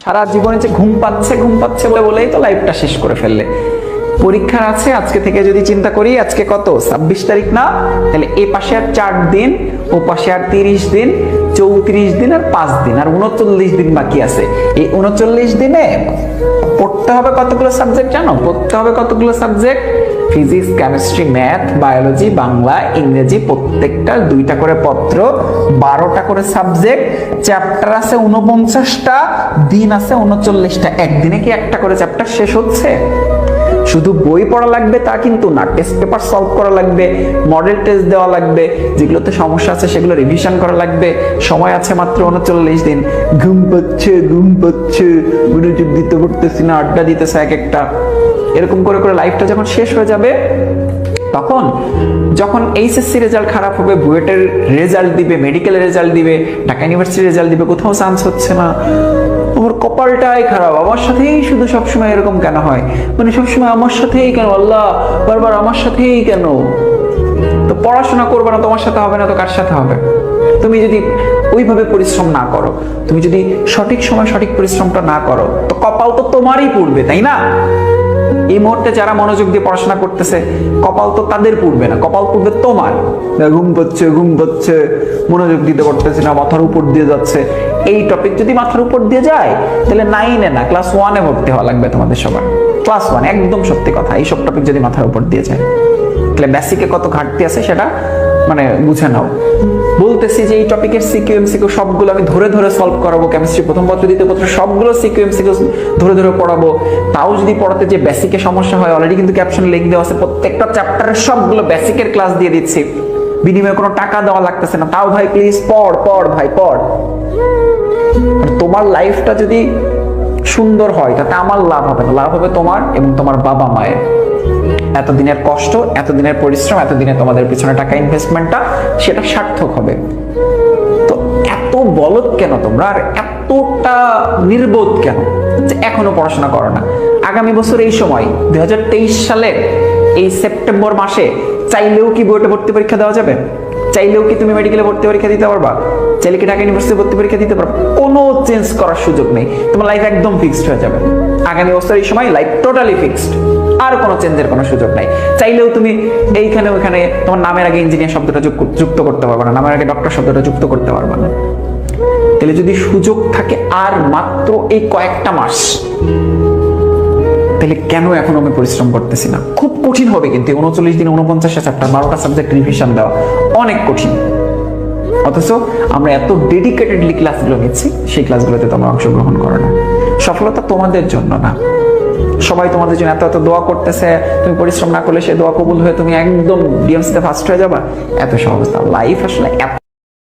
সারা জীবনে যে ঘুম পাচ্ছে বলেই তো লাইফটা শেষ করে ফেললে। পরীক্ষা আছে আজকে থেকে, যদি চিন্তা করি আজকে কত 26 তারিখ না, তাহলে এ পাশে আর 4 দিন, ও পাশে আর 30 দিন, 34 দিন আর 5 দিন, আর 39 দিন বাকি আছে। এই 39 দিনে পড়তে হবে কতগুলো সাবজেক্ট জানো? পড়তে হবে কতগুলো subject? Physics, chemistry, math, biology, Bangla, ইংরেজি, প্রত্যেকটা 2টা করে পত্র, 12টা করে সাবজেক্ট, চ্যাপ্টার আছে 49টা, দিন আছে 39টা। একদিনে কি একটা করে চ্যাপ্টার শেষ হচ্ছে? শুধু বই পড়া লাগবে তা কিন্তু না, টেস্ট পেপার সলভ করা লাগবে, মডেল টেস্ট দেওয়া লাগবে, যেগুলোতে সমস্যা আছে সেগুলো রিভিশন করা লাগবে। সময় আছে মাত্র 39 দিন। ঘুম পাচ্ছে, মনোযোগ দিতে পারতেছি না, আড্ডা দিতেছে এক একটা। এরকম করে করে লাইফটা যখন শেষ হয়ে যাবে, তখন যখন এইচএসসি রেজাল্ট খারাপ হবে, বুয়েটের রেজাল্ট দিবে, মেডিকেলের রেজাল্ট দিবে, ঢাকা ইউনিভার্সিটির রেজাল্ট দিবে, কোথাও চান্স হচ্ছে না, আমার কপালটাই খারাপ, আমার সাথেই শুধু সবসময় এরকম কেন হয়, মানে সবসময় আমার সাথেই কেন, আল্লাহ বারবার আমার সাথেই কেন? তো পড়াশোনা করবে না, তোমার সাথে হবে না তো কার সাথে হবে? তুমি যদি ওইভাবে পরিশ্রম না করো, তুমি যদি সঠিক সময় সঠিক পরিশ্রমটা না করো, তো কপাল তো তোমারই পড়বে, তাই না? এই মুহূর্তে যারা মনোযোগ দিয়ে পড়াশোনা করতেছে, কপাল তো তাদের পড়বে না, কপাল পড়বে তোমার। ঘুম পাচ্ছে, মনোযোগ দিতে পারতেছি না, মাথার উপর দিয়ে যাচ্ছে। এই টপিক যদি মাথার উপর দিয়ে যায়, তাহলে 9-এ না, ক্লাস 1-এ ভর্তি হওয়া লাগবে তোমাদের সবার। ক্লাস 1, একদম সত্যি কথা। এইসব টপিক যদি মাথার উপর দিয়ে যায়, তাহলে বেসিকে কত ঘাটতি আছে সেটা মানে বুঝে নাও। বলতেছি যে এই টপিকের সিকিউ এমসিকিউ সবগুলো আমি ধরে ধরে সলভ করাবো। কেমিস্ট্রি প্রথম পত্র দ্বিতীয় পত্র সবগুলো সিকিউ এমসিকিউ ধরে ধরে পড়াবো। তাও যদি পড়াতে যে বেসিকে সমস্যা হয়, অলরেডি কিন্তু ক্যাপশনে লিংক দেওয়া আছে, প্রত্যেকটা চ্যাপ্টারের সবগুলো বেসিকের ক্লাস দিয়ে দিচ্ছি, বিনিময়ে কোনো টাকা দেওয়া লাগতেছে না। তাও ভাই প্লিজ পড় ভাই পড়। তোমার লাইফটা যদি সুন্দর হয়, তাতে আমার লাভ হবে না, লাভ হবে তোমার এবং তোমার বাবা মায়ের। এতদিনের কষ্ট, এতদিনের পরিশ্রম, এতদিনে তোমাদের পিছনে টাকা ইনভেস্টমেন্টটা, সেটা সার্থক হবে। তো এত বলদ কেন তোমরা, আর এতটা নির্বোধ কেন যে এখনো পড়াশোনা করো না? আগামী বছর এই সময় 2023 সালের এই সেপ্টেম্বর মাসে চাইলেও কি বুয়েটে ভর্তি পরীক্ষা দেওয়া যাবে? চাইলেও কি তুমি মেডিকেলে ভর্তি পরীক্ষা দিতে পারবা? চাইলে কি ঢাকা ইউনিভার্সিটি ভর্তি পরীক্ষা দিতে পারবা? কোনো চেঞ্জ করার সুযোগ নেই, তোমার লাইফ একদম ফিক্সড হয়ে যাবে। আগামী বছর এই সময় লাইফ টোটালি ফিক্সড, আর কোনো চেঞ্জের কোনো সুযোগ নাই। চাইলেও তুমি এইখানে ওইখানে তোমার নামের আগে ইঞ্জিনিয়ার শব্দটা যুক্ত করতে পারবে না, নামের আগে ডক্টর শব্দটা যুক্ত করতে পারবে না। তাহলে যদি সুযোগ থাকে আর মাত্র এই কয়েকটা মাস, তাহলে কেন এখন আমি পরিশ্রম করতেছি না? খুব কঠিন হবে কিন্তু 39 দিন 49টা চ্যাপ্টার, 12টা সাবজেক্ট রিভিশন দেওয়া অনেক কঠিন। অথচ আমরা এত ডেডিকেটেডলি ক্লাসগুলো নিচ্ছি, সেই ক্লাসগুলোতে তোমরা অংশগ্রহণ করো না। সফলতা তোমাদের জন্য না, সবাই তোমাদের জন্য এত এত দোয়া করতেছে, তুমি পরিশ্রম না করলে সে দোয়া কবুল হয়ে তুমি একদম ডিএমসিতে ফার্স্ট হয়ে যাবা, এত সহজ না। লাইফ আসলে এত